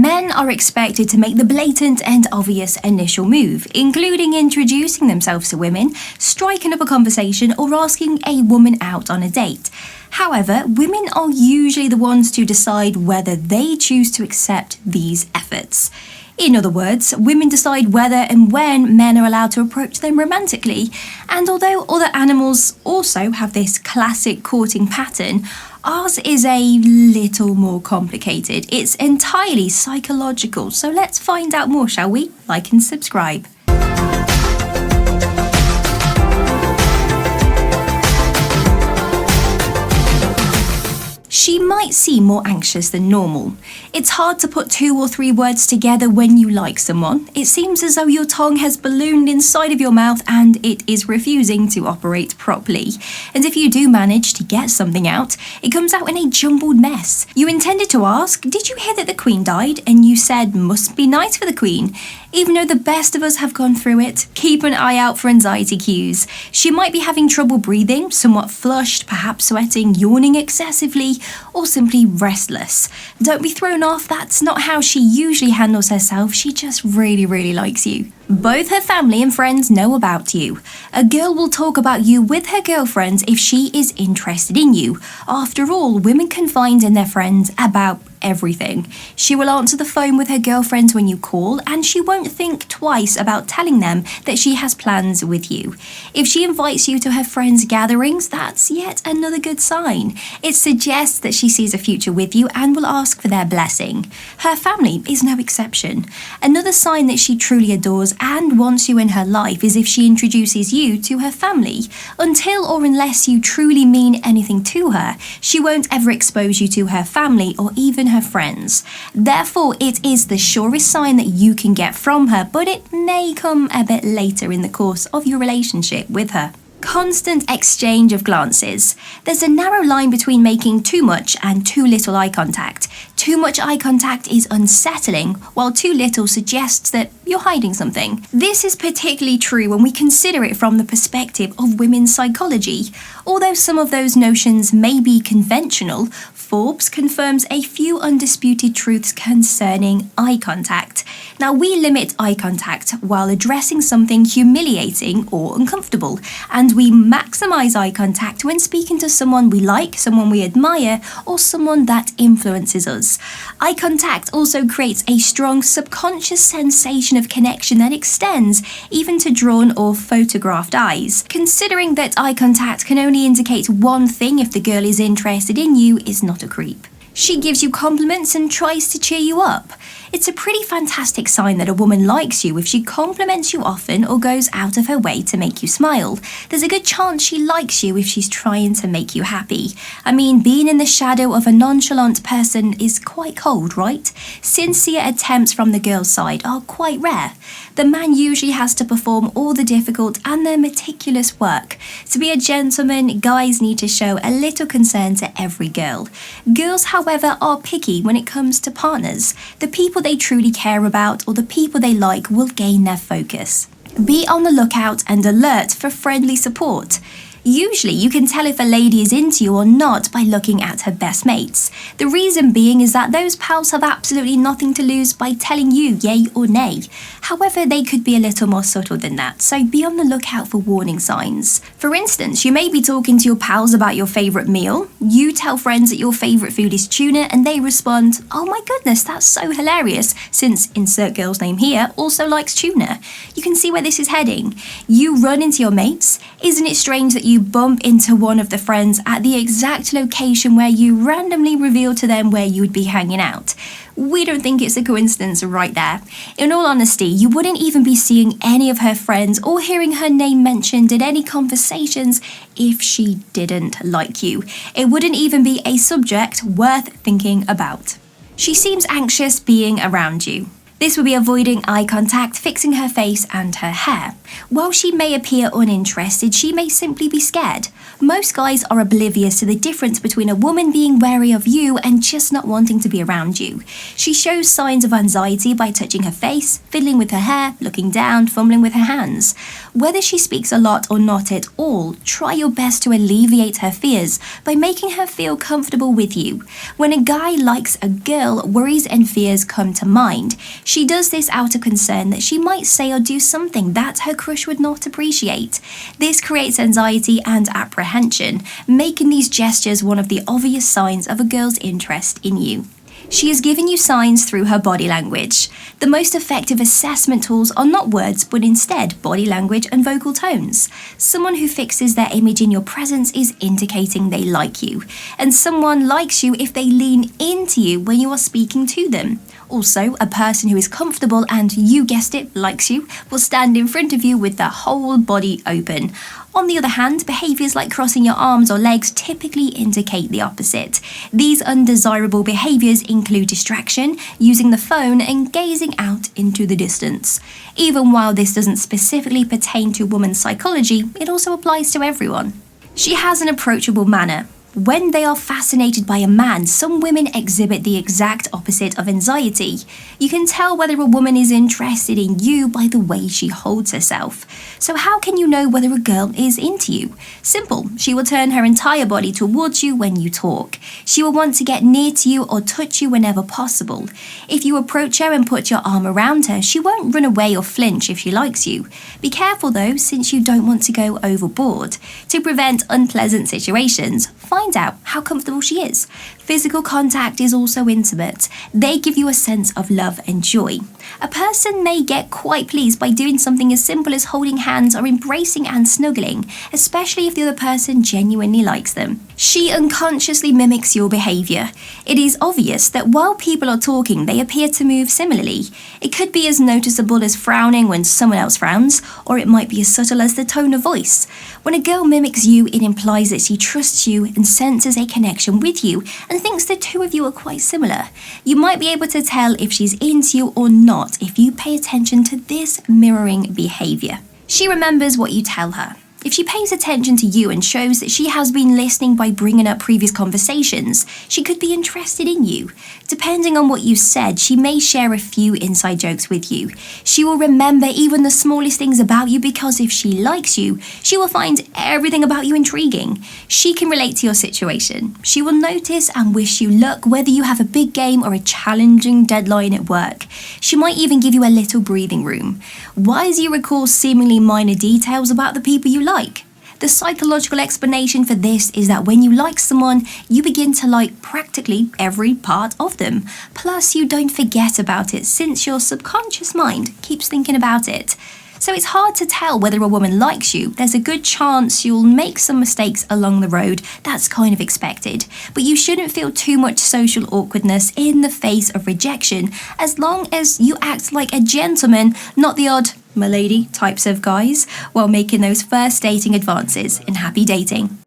Men are expected to make the blatant and obvious initial move, including introducing themselves to women, striking up a conversation, or asking a woman out on a date. However, women are usually the ones to decide whether they choose to accept these efforts. In other words, women decide whether and when men are allowed to approach them romantically, and although other animals also have this classic courting pattern, ours is a little more complicated. It's entirely psychological, so let's find out more, shall we? Like and subscribe. She might seem more anxious than normal. It's hard to put 2 or 3 words together when you like someone. It seems as though your tongue has ballooned inside of your mouth and it is refusing to operate properly. And if you do manage to get something out, it comes out in a jumbled mess. You intended to ask, "Did you hear that the Queen died?" And you said, "Must be nice for the Queen." Even though the best of us have gone through it, keep an eye out for anxiety cues. She might be having trouble breathing, somewhat flushed, perhaps sweating, yawning excessively, or simply restless. Don't be thrown off, that's not how she usually handles herself, she just really likes you. Both her family and friends know about you. A girl will talk about you with her girlfriends if she is interested in you. After all, women confide in their friends about everything. She will answer the phone with her girlfriends when you call, and she won't think twice about telling them that she has plans with you. If she invites you to her friends' gatherings, that's yet another good sign. It suggests that she sees a future with you and will ask for their blessing. Her family is no exception. Another sign that she truly adores and wants you in her life is if she introduces you to her family. Until or unless you truly mean anything to her, she won't ever expose you to her family or even her friends. Therefore, it is the surest sign that you can get from her, but it may come a bit later in the course of your relationship with her. Constant exchange of glances. There's a narrow line between making too much and too little eye contact. Too much eye contact is unsettling, while too little suggests that you're hiding something. This is particularly true when we consider it from the perspective of women's psychology. Although some of those notions may be conventional, Forbes confirms a few undisputed truths concerning eye contact. Now, we limit eye contact while addressing something humiliating or uncomfortable, and we maximize eye contact when speaking to someone we like, someone we admire, or someone that influences us. Eye contact also creates a strong subconscious sensation of connection that extends even to drawn or photographed eyes. Considering that eye contact can only indicate one thing if the girl is interested in you is not a creep. She gives you compliments and tries to cheer you up. It's a pretty fantastic sign that a woman likes you if she compliments you often or goes out of her way to make you smile. There's a good chance she likes you if she's trying to make you happy. I mean, being in the shadow of a nonchalant person is quite cold, right? Sincere attempts from the girl's side are quite rare. The man usually has to perform all the difficult and the meticulous work. To be a gentleman, guys need to show a little concern to every girl. Girls, however, are picky when it comes to partners. The people they truly care about or the people they like will gain their focus. Be on the lookout and alert for friendly support. Usually, you can tell if a lady is into you or not by looking at her best mates. The reason being is that those pals have absolutely nothing to lose by telling you yay or nay. However, they could be a little more subtle than that, so be on the lookout for warning signs. For instance, you may be talking to your pals about your favourite meal. You tell friends that your favourite food is tuna and they respond, "Oh my goodness, that's so hilarious," since insert girl's name here also likes tuna. You can see where this is heading. You run into your mates. Isn't it strange that you bump into one of the friends at the exact location where you randomly reveal to them where you would be hanging out? We don't think it's a coincidence right there. In all honesty, you wouldn't even be seeing any of her friends or hearing her name mentioned in any conversations if she didn't like you. It wouldn't even be a subject worth thinking about. She seems anxious being around you. This would be avoiding eye contact, fixing her face and her hair. While she may appear uninterested, she may simply be scared. Most guys are oblivious to the difference between a woman being wary of you and just not wanting to be around you. She shows signs of anxiety by touching her face, fiddling with her hair, looking down, fumbling with her hands. Whether she speaks a lot or not at all, try your best to alleviate her fears by making her feel comfortable with you. When a guy likes a girl, worries and fears come to mind. She does this out of concern that she might say or do something that her crush would not appreciate. This creates anxiety and apprehension, making these gestures one of the obvious signs of a girl's interest in you. She is giving you signs through her body language. The most effective assessment tools are not words, but instead body language and vocal tones. Someone who fixes their image in your presence is indicating they like you, and someone likes you if they lean into you when you are speaking to them. Also, a person who is comfortable and, you guessed it, likes you, will stand in front of you with their whole body open. On the other hand, behaviours like crossing your arms or legs typically indicate the opposite. These undesirable behaviours include distraction, using the phone, and gazing out into the distance. Even while this doesn't specifically pertain to women's psychology, it also applies to everyone. She has an approachable manner. When they are fascinated by a man, some women exhibit the exact opposite of anxiety. You can tell whether a woman is interested in you by the way she holds herself. So how can you know whether a girl is into you? Simple. She will turn her entire body towards you when you talk. She will want to get near to you or touch you whenever possible. If you approach her and put your arm around her, she won't run away or flinch if she likes you. Be careful though, since you don't want to go overboard. To prevent unpleasant situations, find out how comfortable she is. Physical contact is also intimate. They give you a sense of love and joy. A person may get quite pleased by doing something as simple as holding hands or embracing and snuggling, especially if the other person genuinely likes them. She unconsciously mimics your behaviour. It is obvious that while people are talking, they appear to move similarly. It could be as noticeable as frowning when someone else frowns, or it might be as subtle as the tone of voice. When a girl mimics you, it implies that she trusts you and senses a connection with you and thinks the two of you are quite similar. You might be able to tell if she's into you or not if you pay attention to this mirroring behaviour. She remembers what you tell her. If she pays attention to you and shows that she has been listening by bringing up previous conversations, she could be interested in you. Depending on what you said, she may share a few inside jokes with you. She will remember even the smallest things about you because if she likes you, she will find everything about you intriguing. She can relate to your situation. She will notice and wish you luck whether you have a big game or a challenging deadline at work. She might even give you a little breathing room. Why do you recall seemingly minor details about the people you like? The psychological explanation for this is that when you like someone, you begin to like practically every part of them. Plus, you don't forget about it since your subconscious mind keeps thinking about it. So it's hard to tell whether a woman likes you. There's a good chance you'll make some mistakes along the road. That's kind of expected. But you shouldn't feel too much social awkwardness in the face of rejection, as long as you act like a gentleman, not the odd "my lady" types of guys, while making those first dating advances in happy dating.